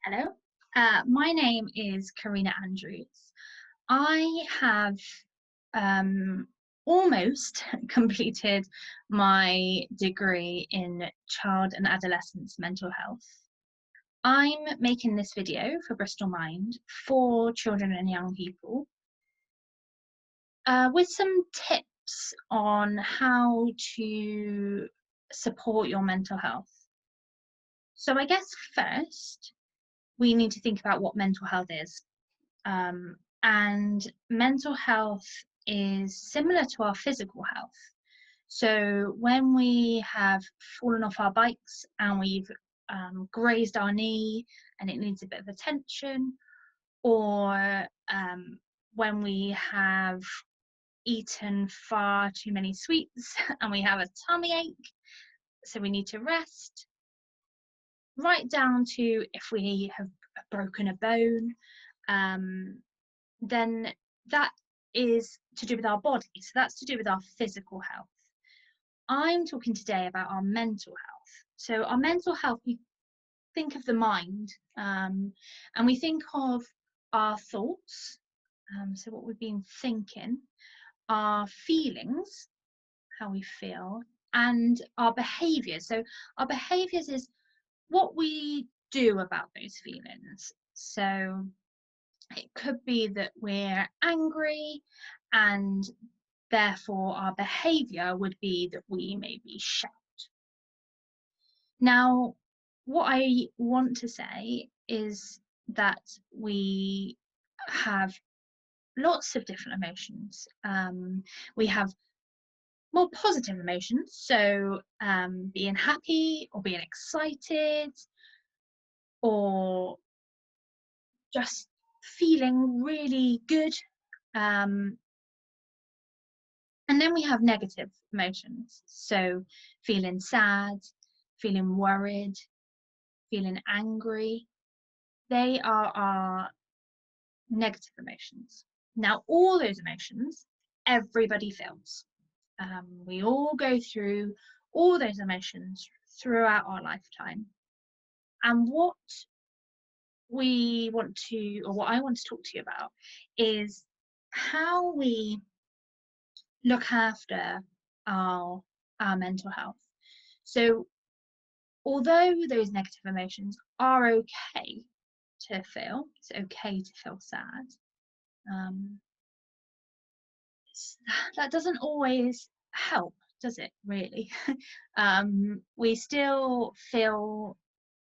Hello, my name is Carina Andrews. I have almost completed my degree in child and adolescent mental health. I'm making this video for Bristol Mind for children and young people with some tips on how to support your mental health. So I guess first we need to think about what mental health is. And mental health is similar to our physical health. So when we have fallen off our bikes and we've grazed our knee and it needs a bit of attention, or when we have eaten far too many sweets and we have a tummy ache, so we need to rest, right down to if we have broken a bone, then that is to do with our body. So that's to do with our physical health. I'm talking today about our mental health. So our mental health, we think of the mind, and we think of our thoughts, so what we've been thinking, our feelings, how we feel, and our behaviours. So our behaviours is what we do about those feelings. So it could be that we're angry and therefore our behaviour would be that we maybe shout. Now, what I want to say is that we have lots of different emotions. We have more positive emotions, so being happy or being excited or just feeling really good. And then we have negative emotions, so feeling sad, feeling worried, feeling angry. They are our negative emotions. Now, all those emotions, everybody feels. We all go through all those emotions throughout our lifetime. And what I want to talk to you about is how we look after our mental health. So although those negative emotions are okay to feel, it's okay to feel sad, that doesn't always help, does it, really? We still feel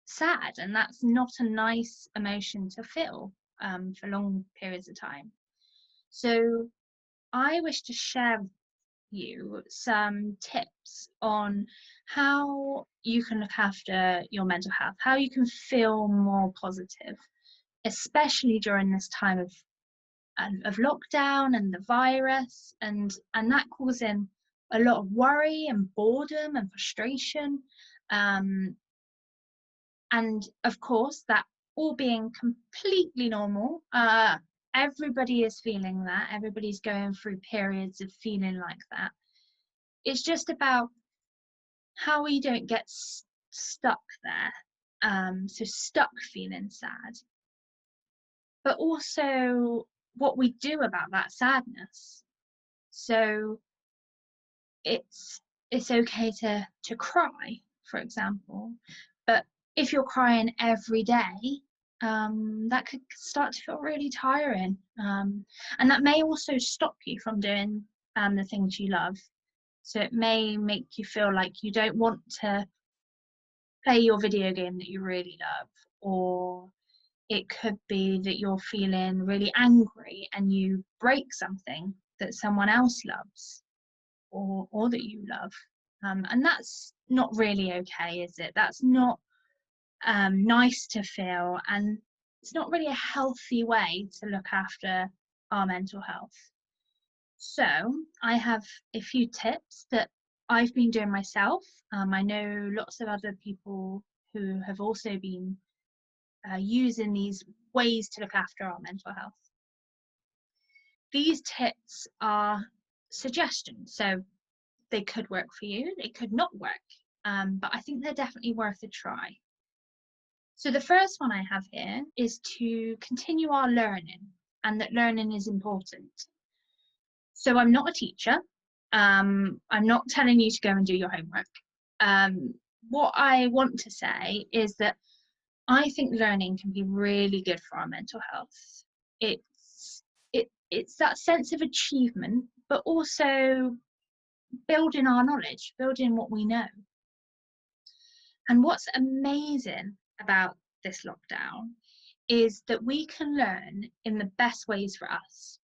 sad, and that's not a nice emotion to feel for long periods of time. So I wish to share with you some tips on how you can look after your mental health, how you can feel more positive, especially during this time of lockdown and the virus, and that causing a lot of worry and boredom and frustration, and of course that all being completely normal. Everybody is feeling that. Everybody's going through periods of feeling like that. It's just about how we don't get stuck there. So stuck feeling sad, but also what we do about that sadness. So it's okay to cry, for example, but if you're crying every day, that could start to feel really tiring, and that may also stop you from doing the things you love. So it may make you feel like you don't want to play your video game that you really love, or it could be that you're feeling really angry and you break something that someone else loves, or that you love. And that's not really okay, is it? That's not nice to feel, and it's not really a healthy way to look after our mental health. So I have a few tips that I've been doing myself. I know lots of other people who have also been using these ways to look after our mental health. These tips are suggestions, so they could work for you, they could not work, but I think they're definitely worth a try. So the first one I have here is to continue our learning, and that learning is important. So I'm not a teacher. I'm not telling you to go and do your homework. What I want to say is that I think learning can be really good for our mental health. It's that sense of achievement, but also building our knowledge, building what we know. And what's amazing about this lockdown is that we can learn in the best ways for us.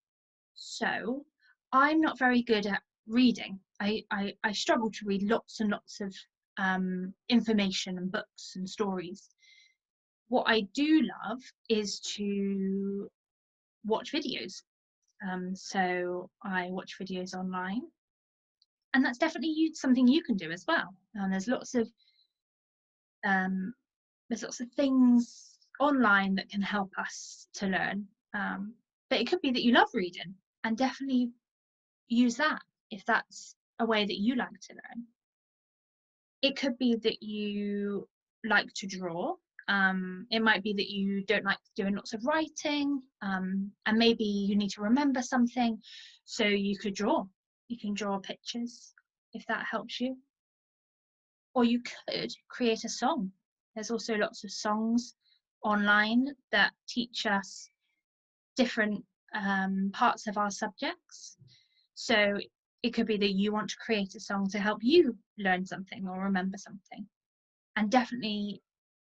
So I'm not very good at reading. I struggle to read lots and lots of information and books and stories. What I do love is to watch videos. So I watch videos online, and that's definitely something you can do as well. And there's lots of things online that can help us to learn. But it could be that you love reading, and definitely use that if that's a way that you like to learn. It could be that you like to draw. It might be that you don't like doing lots of writing, and maybe you need to remember something, so you could draw. You can draw pictures if that helps you. Or you could create a song. There's also lots of songs online that teach us different parts of our subjects. So it could be that you want to create a song to help you learn something or remember something. And definitely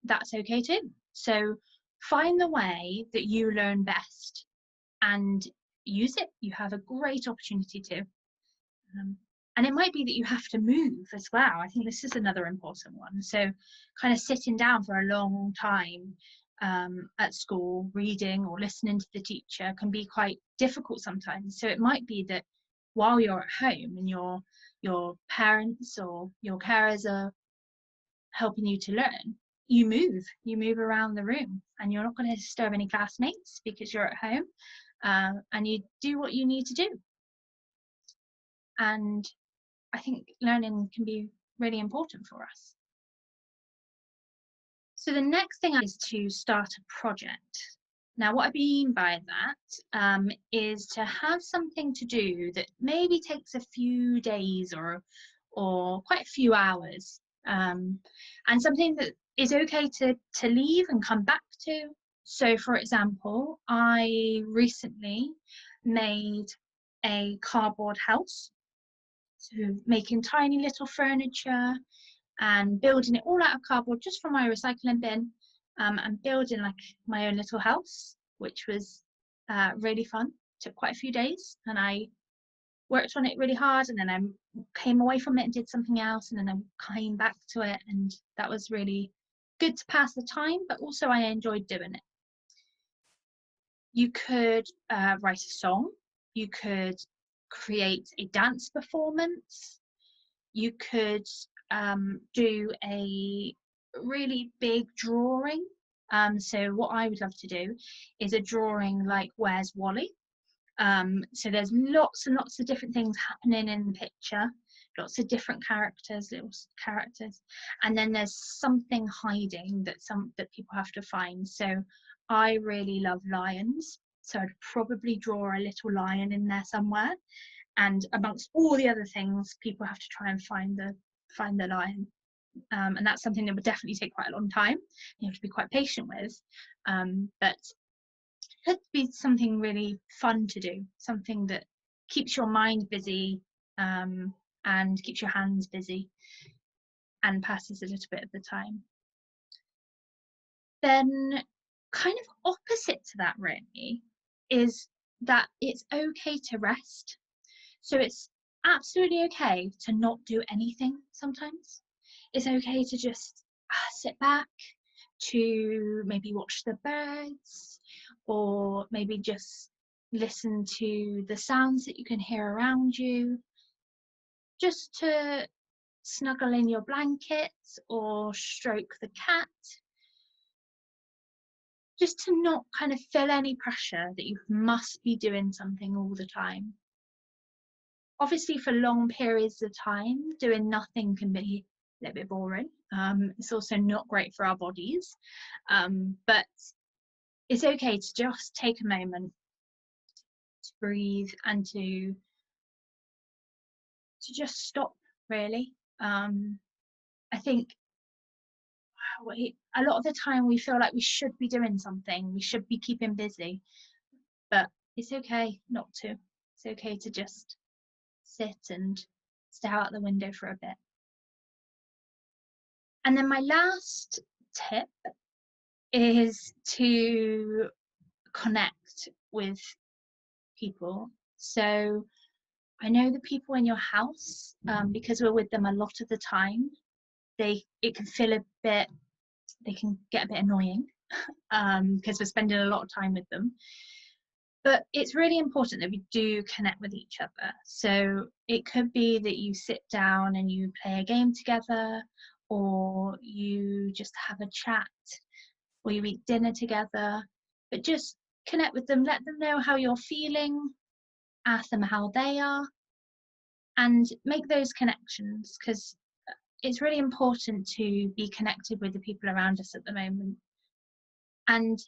that's okay too. So find the way that you learn best and use it. You have a great opportunity to. And it might be that you have to move as well. I think this is another important one. So kind of sitting down for a long time at school, reading or listening to the teacher can be quite difficult sometimes. So it might be that while you're at home and your parents or your carers are helping you to learn, you move around the room, and you're not going to disturb any classmates because you're at home, and you do what you need to do. And I think learning can be really important for us. So the next thing is to start a project. Now, what I mean by that is to have something to do that maybe takes a few days or quite a few hours, and something that is okay to leave and come back to. So, for example, I recently made a cardboard house. So making tiny little furniture and building it all out of cardboard just from my recycling bin, and building like my own little house, which was really fun. Took quite a few days, and I worked on it really hard, and then I came away from it and did something else, and then I came back to it, and that was really good to pass the time, but also I enjoyed doing it. You could write a song. You could create a dance performance. You could do a really big drawing. So what I would love to do is a drawing like Where's Wally? So there's lots and lots of different things happening in the picture, lots of different little characters, and then there's something hiding that people have to find. So I really love lions, so I'd probably draw a little lion in there somewhere, and amongst all the other things, people have to try and find the lion. And that's something that would definitely take quite a long time. You have to be quite patient with, but it could be something really fun to do, something that keeps your mind busy, and keeps your hands busy and passes a little bit of the time. Then kind of opposite to that really is that it's okay to rest. So it's absolutely okay to not do anything sometimes. It's okay to just sit back, to maybe watch the birds, or maybe just listen to the sounds that you can hear around you. Just to snuggle in your blankets or stroke the cat. Just to not kind of feel any pressure that you must be doing something all the time. Obviously, for long periods of time, doing nothing can be a little bit boring. It's also not great for our bodies, but it's okay to just take a moment to breathe and to just stop, really. I think a lot of the time we feel like we should be doing something, we should be keeping busy, but it's okay not to. It's okay to just sit and stare out the window for a bit. And then my last tip is to connect with people. So I know the people in your house, because we're with them a lot of the time, they can get a bit annoying, because we're spending a lot of time with them. But it's really important that we do connect with each other. So it could be that you sit down and you play a game together, or you just have a chat, or you eat dinner together. But just connect with them, let them know how you're feeling, ask them how they are, and make those connections, because it's really important to be connected with the people around us at the moment. And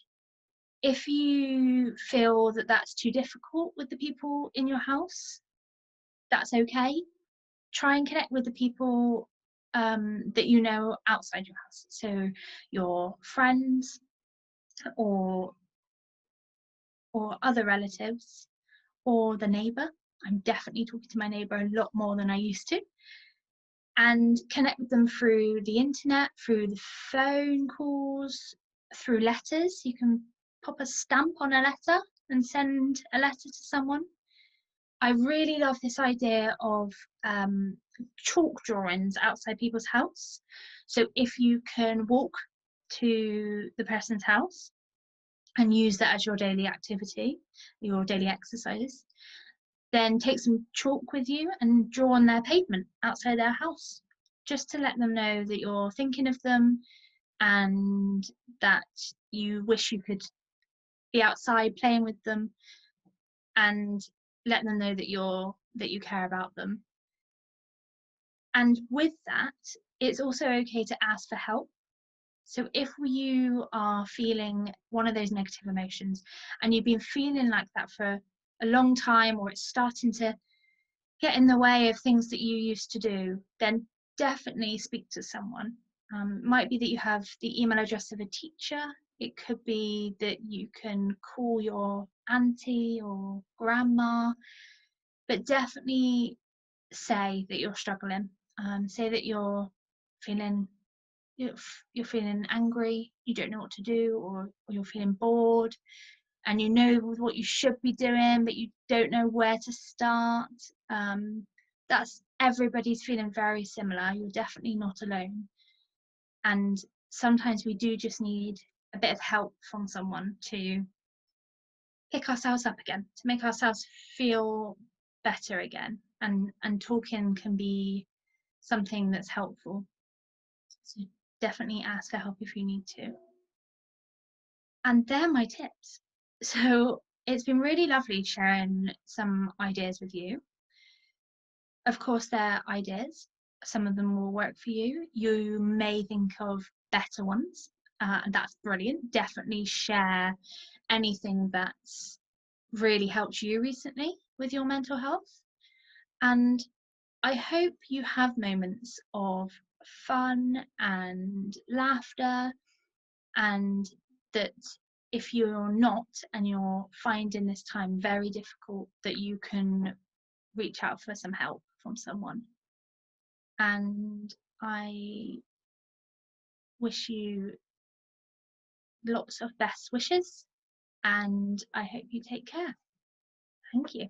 if you feel that that's too difficult with the people in your house, that's okay. Try and connect with the people that you know outside your house. So your friends or other relatives or the neighbour. I'm definitely talking to my neighbour a lot more than I used to. And connect with them through the internet, through the phone calls, through letters. You can pop a stamp on a letter and send a letter to someone. I really love this idea of chalk drawings outside people's house. So if you can walk to the person's house and use that as your daily activity, your daily exercise, then take some chalk with you and draw on their pavement outside their house, just to let them know that you're thinking of them and that you wish you could be outside playing with them, and let them know that you care about them. And with that, it's also okay to ask for help. So if you are feeling one of those negative emotions and you've been feeling like that for a long time, or it's starting to get in the way of things that you used to do, then definitely speak to someone. It might be that you have the email address of a teacher. It could be that you can call your auntie or grandma, but definitely say that you're struggling. Say that you're feeling angry, you don't know what to do, or you're feeling bored, and you know what you should be doing, but you don't know where to start. That's everybody's feeling very similar. You're definitely not alone. And sometimes we do just need a bit of help from someone to pick ourselves up again, to make ourselves feel better again. And talking can be something that's helpful. So definitely ask for help if you need to. And they're my tips. So it's been really lovely sharing some ideas with you. Of course, they're ideas. Some of them will work for you. You may think of better ones, and that's brilliant. Definitely share anything that's really helped you recently with your mental health. And I hope you have moments of fun and laughter, and that if you're not and you're finding this time very difficult, that you can reach out for some help from someone. And I wish you lots of best wishes, and I hope you take care. Thank you.